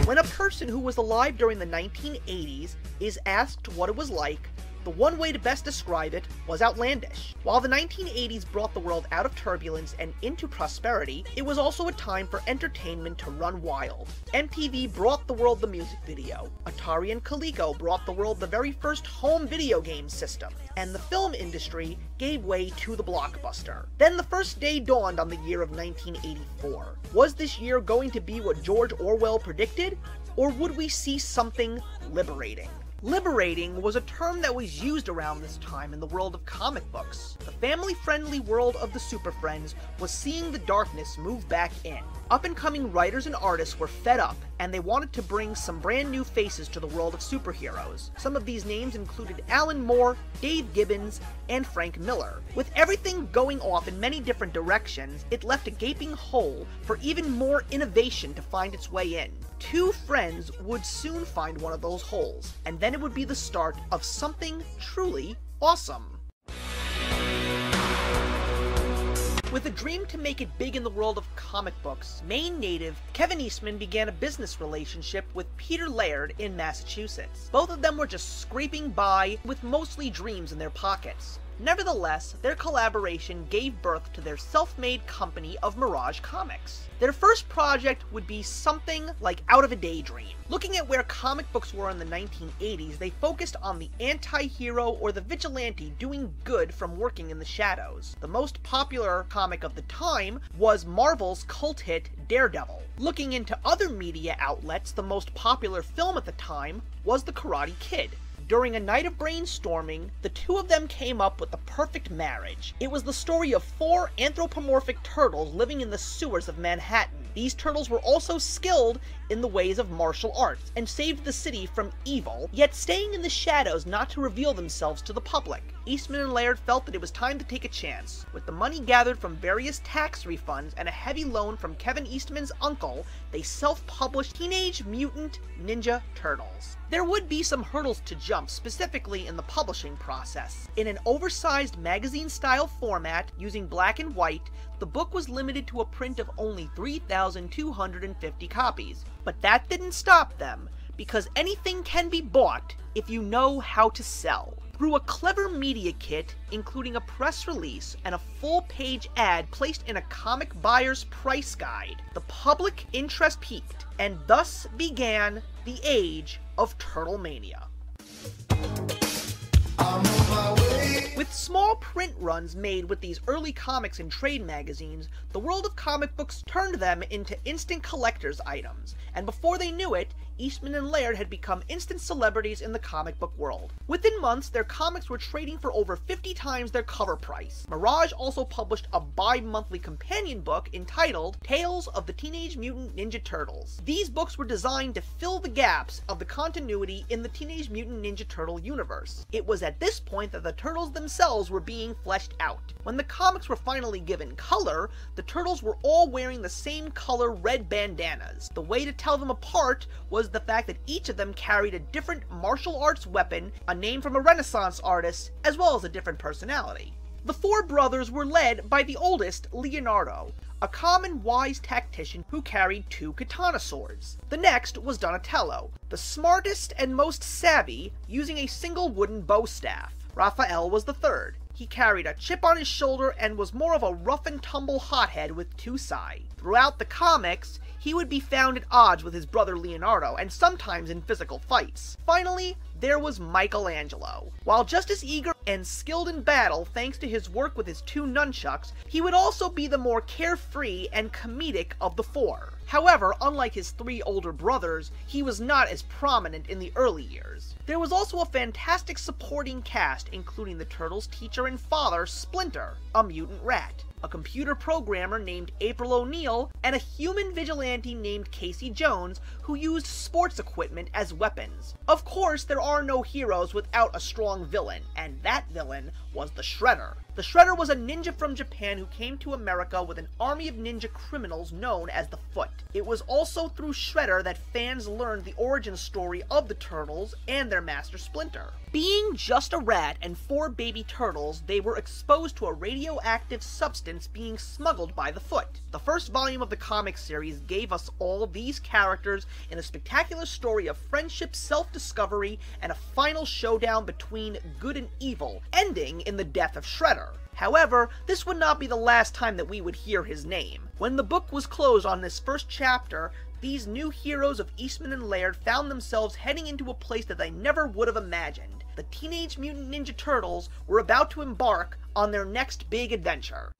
When a person who was alive during the 1980s is asked what it was like, the one way to best describe it was outlandish. While the 1980s brought the world out of turbulence and into prosperity, it was also a time for entertainment to run wild. MTV brought the world the music video, Atari and Coleco brought the world the very first home video game system, and the film industry gave way to the blockbuster. Then the first day dawned on the year of 1984. Was this year going to be what George Orwell predicted, or would we see something liberating? Liberating was a term that was used around this time in the world of comic books. The family-friendly world of the Super Friends was seeing the darkness move back in. Up-and-coming writers and artists were fed up, and they wanted to bring some brand new faces to the world of superheroes. Some of these names included Alan Moore, Dave Gibbons, and Frank Miller. With everything going off in many different directions, it left a gaping hole for even more innovation to find its way in. Two friends would soon find one of those holes, and then it would be the start of something truly awesome. With a dream to make it big in the world of comic books, Maine native Kevin Eastman began a business relationship with Peter Laird in Massachusetts. Both of them were just scraping by with mostly dreams in their pockets. Nevertheless, their collaboration gave birth to their self-made company of Mirage Comics. Their first project would be something like Out of a Daydream. Looking at where comic books were in the 1980s, they focused on the anti-hero or the vigilante doing good from working in the shadows. The most popular comic of the time was Marvel's cult hit Daredevil. Looking into other media outlets, the most popular film at the time was The Karate Kid. During a night of brainstorming, the two of them came up with the perfect marriage. It was the story of 4 anthropomorphic turtles living in the sewers of Manhattan. These turtles were also skilled in the ways of martial arts, and saved the city from evil, yet staying in the shadows not to reveal themselves to the public. Eastman and Laird felt that it was time to take a chance. With the money gathered from various tax refunds and a heavy loan from Kevin Eastman's uncle, they self-published Teenage Mutant Ninja Turtles. There would be some hurdles to jump, specifically in the publishing process. In an oversized magazine-style format, using black and white, the book was limited to a print of only 3,250 copies. But that didn't stop them, because anything can be bought if you know how to sell. Through a clever media kit, including a press release and a full-page ad placed in a comic buyer's price guide, the public interest peaked, and thus began the age of Turtlemania. With small print runs made with these early comics in trade magazines, the world of comic books turned them into instant collector's items, and before they knew it, Eastman and Laird had become instant celebrities in the comic book world. Within months, their comics were trading for over 50 times their cover price. Mirage also published a bi-monthly companion book entitled Tales of the Teenage Mutant Ninja Turtles. These books were designed to fill the gaps of the continuity in the Teenage Mutant Ninja Turtle universe. It was at this point that the Turtles themselves were being fleshed out. When the comics were finally given color, the Turtles were all wearing the same color red bandanas. The way to tell them apart was the fact that each of them carried a different martial arts weapon, a name from a Renaissance artist, as well as a different personality. The 4 brothers were led by the oldest, Leonardo, a calm and wise tactician who carried 2 katana swords. The next was Donatello, the smartest and most savvy, using a single wooden bow staff. Raphael was the third. He carried a chip on his shoulder and was more of a rough-and-tumble hothead with 2 sai. Throughout the comics, he would be found at odds with his brother Leonardo, and sometimes in physical fights. Finally, there was Michelangelo. While just as eager and skilled in battle thanks to his work with his 2 nunchucks, he would also be the more carefree and comedic of the 4. However, unlike his 3 older brothers, he was not as prominent in the early years. There was also a fantastic supporting cast, including the Turtles' teacher and father, Splinter, a mutant rat, a computer programmer named April O'Neil, and a human vigilante named Casey Jones, who used sports equipment as weapons. Of course, there are no heroes without a strong villain, and that villain was the Shredder. The Shredder was a ninja from Japan who came to America with an army of ninja criminals known as the Foot. It was also through Shredder that fans learned the origin story of the Turtles and their master Splinter. Being just a rat and 4 baby turtles, they were exposed to a radioactive substance instance being smuggled by the foot. The first volume of the comic series gave us all these characters in a spectacular story of friendship, self-discovery, and a final showdown between good and evil, ending in the death of Shredder. However, this would not be the last time that we would hear his name. When the book was closed on this first chapter, these new heroes of Eastman and Laird found themselves heading into a place that they never would have imagined. The Teenage Mutant Ninja Turtles were about to embark on their next big adventure.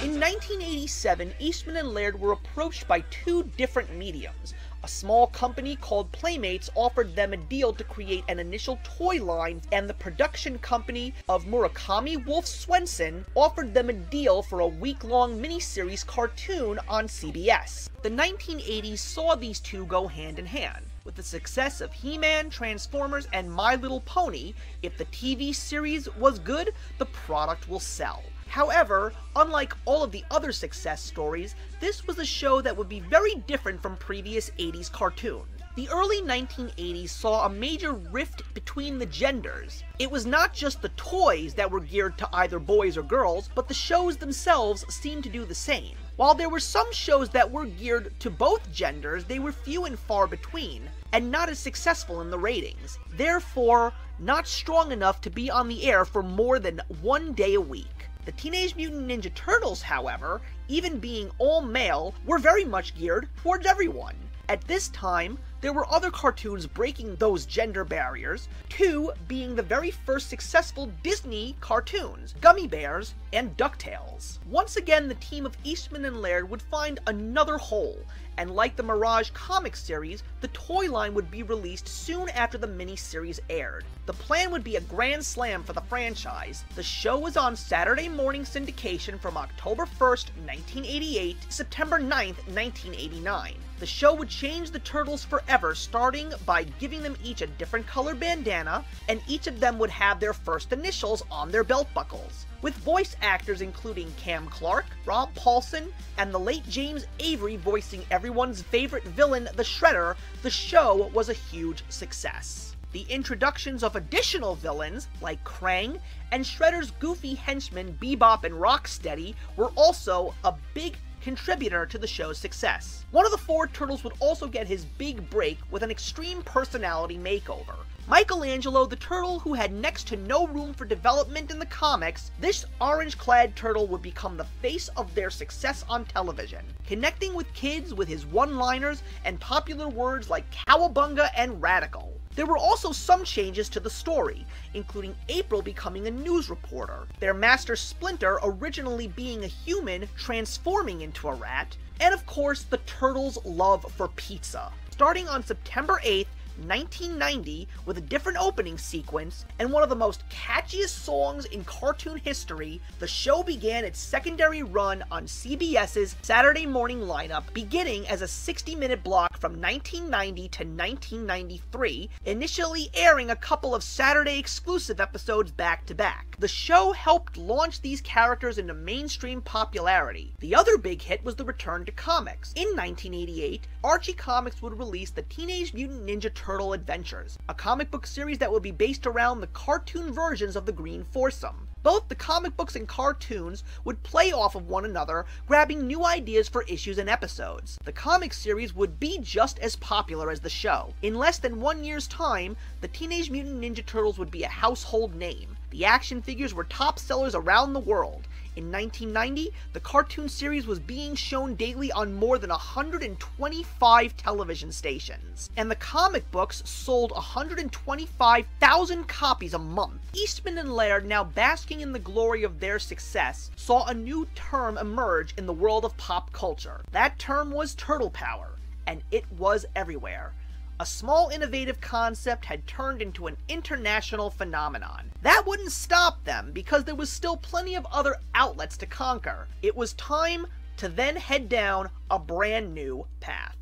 In 1987, Eastman and Laird were approached by two different mediums. A small company called Playmates offered them a deal to create an initial toy line, and the production company of Murakami Wolf Swenson offered them a deal for a week-long miniseries cartoon on CBS. The 1980s saw these two go hand in hand. With the success of He-Man, Transformers, and My Little Pony, if the TV series was good, the product will sell. However, unlike all of the other success stories, this was a show that would be very different from previous 80s cartoons. The early 1980s saw a major rift between the genders. It was not just the toys that were geared to either boys or girls, but the shows themselves seemed to do the same. While there were some shows that were geared to both genders, they were few and far between, and not as successful in the ratings. Therefore, not strong enough to be on the air for more than one day a week. The Teenage Mutant Ninja Turtles, however, even being all male, were very much geared towards everyone. At this time, there were other cartoons breaking those gender barriers, two being the very first successful Disney cartoons, Gummy Bears and DuckTales. Once again, the team of Eastman and Laird would find another hole, and like the Mirage comic series, the toy line would be released soon after the miniseries aired. The plan would be a grand slam for the franchise. The show was on Saturday morning syndication from October 1st, 1988 to September 9th, 1989. The show would change the Turtles forever, starting by giving them each a different color bandana, and each of them would have their first initials on their belt buckles. With voice actors including Cam Clark, Rob Paulsen, and the late James Avery voicing everyone's favorite villain, the Shredder, the show was a huge success. The introductions of additional villains, like Krang, and Shredder's goofy henchmen Bebop and Rocksteady were also a big contributor to the show's success. One of the four Turtles would also get his big break with an extreme personality makeover. Michelangelo, the turtle who had next to no room for development in the comics, this orange-clad turtle would become the face of their success on television, connecting with kids with his one-liners and popular words like cowabunga and radical. There were also some changes to the story, including April becoming a news reporter, their master Splinter originally being a human transforming into a rat, and of course the Turtles' love for pizza. Starting on September 8th, 1990, with a different opening sequence and one of the most catchiest songs in cartoon history, the show began its secondary run on CBS's Saturday morning lineup, beginning as a 60-minute block from 1990 to 1993, initially airing a couple of Saturday exclusive episodes back-to-back. The show helped launch these characters into mainstream popularity. The other big hit was the return to comics. In 1988, Archie Comics would release the Teenage Mutant Ninja Turtle Adventures, a comic book series that would be based around the cartoon versions of the Green Foursome. Both the comic books and cartoons would play off of one another, grabbing new ideas for issues and episodes. The comic series would be just as popular as the show. In less than 1 year's time, the Teenage Mutant Ninja Turtles would be a household name. The action figures were top sellers around the world. In 1990, the cartoon series was being shown daily on more than 125 television stations, and the comic books sold 125,000 copies a month. Eastman and Laird, now basking in the glory of their success, saw a new term emerge in the world of pop culture. That term was Turtle Power, and it was everywhere. A small innovative concept had turned into an international phenomenon. That wouldn't stop them, because there was still plenty of other outlets to conquer. It was time to then head down a brand new path.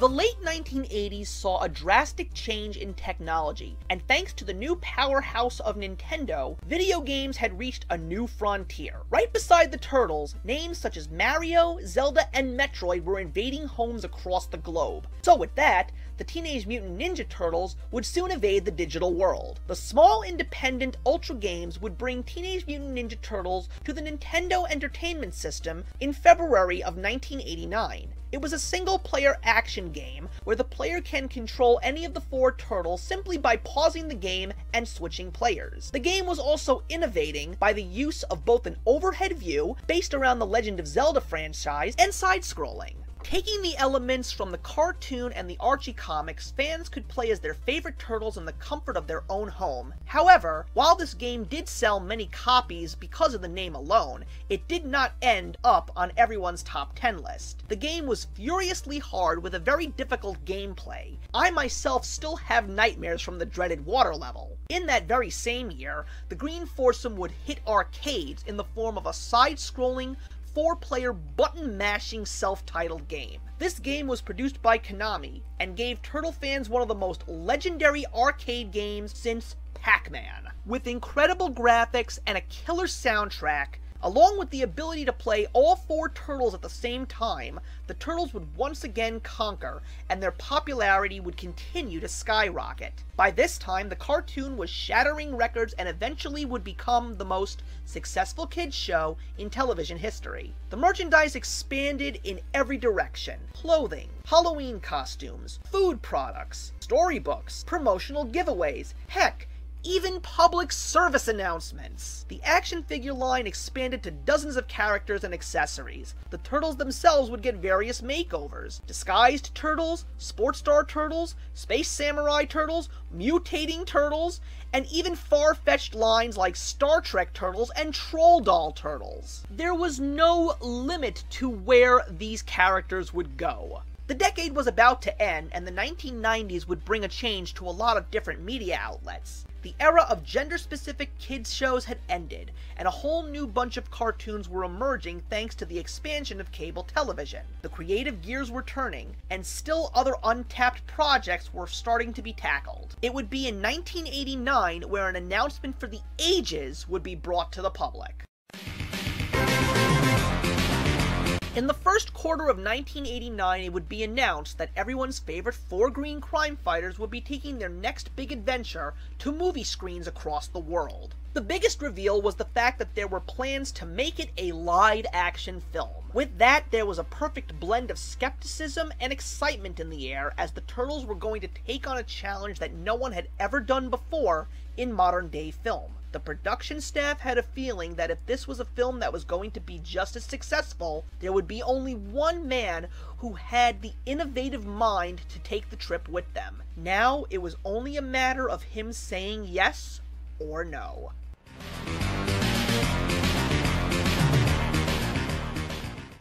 The late 1980s saw a drastic change in technology, and thanks to the new powerhouse of Nintendo, video games had reached a new frontier. Right beside the Turtles, names such as Mario, Zelda, and Metroid were invading homes across the globe. So with that, the Teenage Mutant Ninja Turtles would soon invade the digital world. The small independent Ultra Games would bring Teenage Mutant Ninja Turtles to the Nintendo Entertainment System in February of 1989. It was a single-player action game where the player can control any of the 4 turtles simply by pausing the game and switching players. The game was also innovating by the use of both an overhead view, based around the Legend of Zelda franchise, and side-scrolling. Taking the elements from the cartoon and the Archie comics, fans could play as their favorite turtles in the comfort of their own home. However, while this game did sell many copies because of the name alone, it did not end up on everyone's top 10 list. The game was furiously hard with a very difficult gameplay. I myself still have nightmares from the dreaded water level. In that very same year, the Green Foursome would hit arcades in the form of a side-scrolling, 4-player button-mashing self-titled game. This game was produced by Konami, and gave Turtle fans one of the most legendary arcade games since Pac-Man. With incredible graphics and a killer soundtrack, along with the ability to play all 4 turtles at the same time, the Turtles would once again conquer, and their popularity would continue to skyrocket. By this time, the cartoon was shattering records and eventually would become the most successful kids show in television history. The merchandise expanded in every direction: clothing, Halloween costumes, food products, storybooks, promotional giveaways, heck, even public service announcements. The action figure line expanded to dozens of characters and accessories. The Turtles themselves would get various makeovers: disguised turtles, sports star turtles, space samurai turtles, mutating turtles, and even far-fetched lines like Star Trek turtles and Troll Doll turtles. There was no limit to where these characters would go. The decade was about to end, and the 1990s would bring a change to a lot of different media outlets. The era of gender-specific kids shows had ended, and a whole new bunch of cartoons were emerging thanks to the expansion of cable television. The creative gears were turning, and still other untapped projects were starting to be tackled. It would be in 1989 where an announcement for the ages would be brought to the public. In the first quarter of 1989, it would be announced that everyone's favorite 4 green crime fighters would be taking their next big adventure to movie screens across the world. The biggest reveal was the fact that there were plans to make it a live-action film. With that, there was a perfect blend of skepticism and excitement in the air, as the Turtles were going to take on a challenge that no one had ever done before in modern-day film. The production staff had a feeling that if this was a film that was going to be just as successful, there would be only one man who had the innovative mind to take the trip with them. Now, it was only a matter of him saying yes or no.